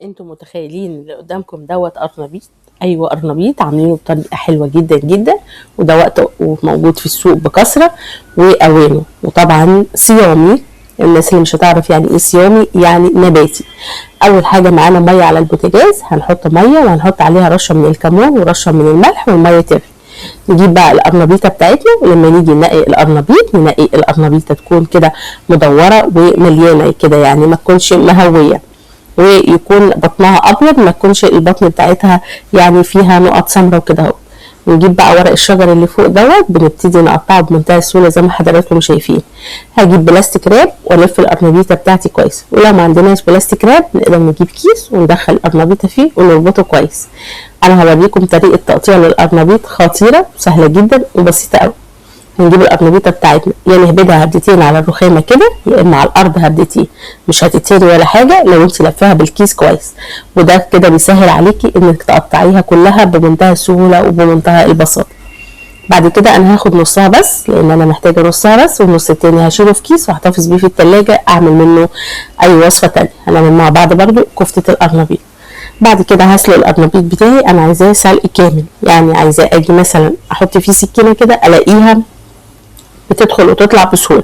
انتم متخيلين اللي قدامكم دوت قرنبيط؟ ايوه قرنبيط، عاملينه بطريقه حلوه جدا جدا، وده وقت وموجود في السوق بكثره واوانه. وطبعا صيامي، الناس اللي مش هتعرف يعني ايه صيامي، يعني نباتي. اول حاجه معانا ميه على البوتاجاز، هنحط ميه وهنحط عليها رشه من الكمون ورشه من الملح والميه تغلي. نجيب بقى القرنبيطه بتاعتنا، ولما نيجي ننقي القرنبيط ننقي القرنبيطه تكون كده مدوره ومليانه كده، يعني ما تكونش مهويه، ويكون بطنها ابيض، ما تكونش البطن بتاعتها يعني فيها نقط سمراء وكده اهو. نجيب بقى ورق الشجر اللي فوق دوت، بنبتدي نقطعه بمنتهى السهوله زي ما حضراتكم شايفين. هجيب بلاستيك راب والف القرنبيطه بتاعتي كويس، ولو ما عندناش بلاستيك راب نقدر نجيب كيس وندخل القرنبيطه فيه ونربطه كويس. انا هوريكم طريقه تقطيع للقرنبيط خطيره وسهله جدا وبسيطه قوي. هنجيب القرنبيطه بتاعتنا، يا نهبدها هبدتين على الرخامه كده، يا اما على الارض هبدتين، مش هتتهري ولا حاجه لو انت لفاها بالكيس كويس. وده كده بيسهل عليكي انك تقطعيها كلها بمنتهى السهوله وبمنتهى البساطه. بعد كده انا هاخد نصها بس، لان انا محتاجه نصها بس، والنص التاني هشيله في كيس واحتفظ بيه في التلاجة اعمل منه اي وصفه تانيه. هنعمل مع بعض برضو كفته القرنبيط. بعد كده هسلق القرنبيط بتاعي، انا عايزاه سلق كامل، يعني عايزاه اجي مثلا احط فيه سكينه كده الاقيها بتدخل وتطلع بسهوله،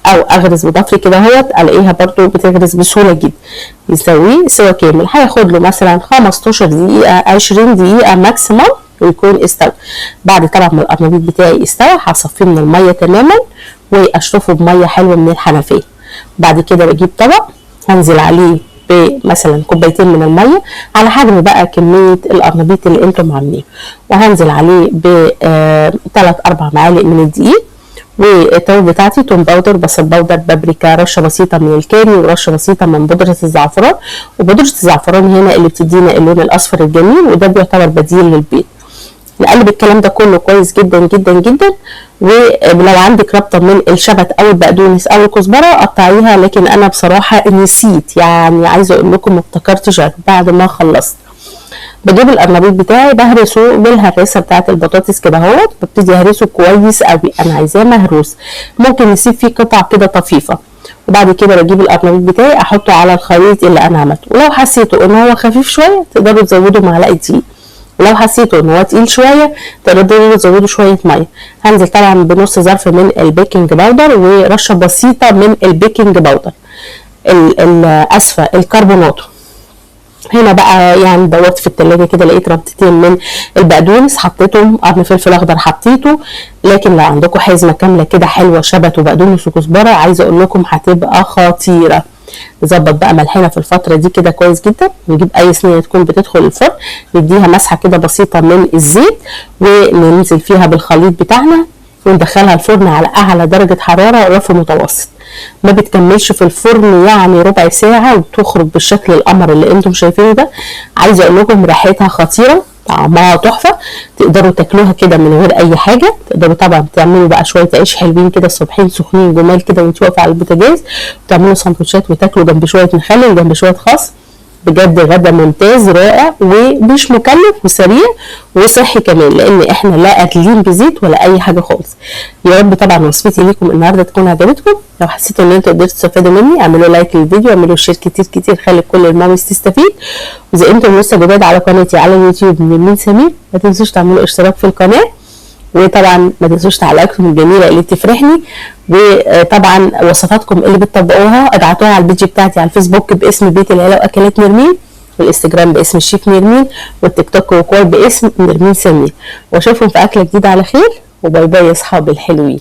او اغرز بضفري كده اهوت الاقيها برضو بتغرز بسهوله جدا. يسويه سوا كامل، هياخد له مثلا 15 دقيقه 20 دقيقه ماكسيموم ويكون استوى. بعد طبعا ما القرنبيط بتاعي استوى هصفيه من الميه تماما واشطفه بميه حلوه من الحنفيه. بعد كده بجيب طبق هنزل عليه بمثلا كوبايتين من الميه على حجم بقى كميه القرنبيط اللي انتم عاملينه، وهنزل عليه ب 3-4 معالق من الدقيق، والتوابل بتاعتي توم باودر، بصل باودر، بابريكا، رشه بسيطه من الكاري، ورشه بسيطه من بودره الزعفران. وبودره الزعفران هنا اللي بتدينا اللون الاصفر الجميل، وده بيعتبر بديل للبيض. نقلب الكلام ده كله كويس جدا جدا جدا. ولو عندك ربطه من الشبت او البقدونس او الكزبره قطعيها، لكن انا بصراحه نسيت، يعني عايزه اقول لكم ما افتكرتش بعد ما خلصت. بجيب القرنبيط بتاعي بهرسه بالهراسه بتاعه البطاطس كده اهوت، ببتدي اهرسه كويس قوي، انا عايزاه مهروس، ممكن نسيب فيه قطع كده طفيفه. وبعد كده بجيب القرنبيط بتاعي احطه على الخليط اللي انا عملته، ولو حسيتوا ان هو خفيف شويه تقدروا تزودوا معلقه دقيق، ولو حسيتوا ان هو تقيل شويه تقدروا تزودوا شويه ميه. هنزل طبعا بنص ظرف من البيكنج باودر ورشه بسيطه من البيكنج باودر اسفه الكربوناتو. هنا بقى يعني دورت في التلاجة كده لقيت ربطتين من البقدونس حطيتهم، قرن فلفل اخضر حطيته، لكن لو عندكم حزمه كامله كده حلوه شبت وبقدونس وكزبره عايزه اقول لكم هتبقى خطيره. نظبط بقى ملحنا في الفتره دي كده كويس جدا، نجيب اي صينيه تكون بتدخل الفرن نديها مسحه كده بسيطه من الزيت، وننزل فيها بالخليط بتاعنا وندخلها الفرن على اعلى درجه حراره رف متوسط. ما بتكملش في الفرن يعني ربع ساعه وتخرج بالشكل القمر اللي انتم شايفينه ده. عايزه اقول لكم ريحتها خطيره، طعمها تحفه، تقدروا تاكلوها كده من غير اي حاجه. تقدروا طبعا تعملوا بقى شويه عيش حلوين كده الصبحين سخنين جمال كده وانت واقفه على البوتاجاز، وتعملوا سندوتشات وتاكلوا جنب شويه مخلل جنب شويه خس. بجد غدا ممتاز رائع ومش مكلف وسريع وصحي كمان، لان احنا لا قاتلين بزيت ولا اي حاجه خالص. يا رب طبعا وصفتي ليكم النهارده تكون عجبتكم. لو حسيتوا ان انتوا قدرتوا تستفادوا مني اعملوا لايك للفيديو، اعملوا شير كتير كتير، خلي كل الماميز تستفيد. واذا انتم لسه جداد على قناتي على اليوتيوب نرمين سمير ما تنسوش تعملوا اشتراك في القناه، وطبعا ما تنسوش تعليقاتكم الجميله اللي بتفرحني، وطبعا وصفاتكم اللي بتطبقوها ابعتوها على البيج بتاعتي على الفيسبوك باسم بيت العيله واكلات نرمين، والانستجرام باسم الشيف نرمين، والتيك توك وكول باسم نرمين سمير. واشوفكم في اكله جديده على خير، وباي باي يا اصحابي الحلوين.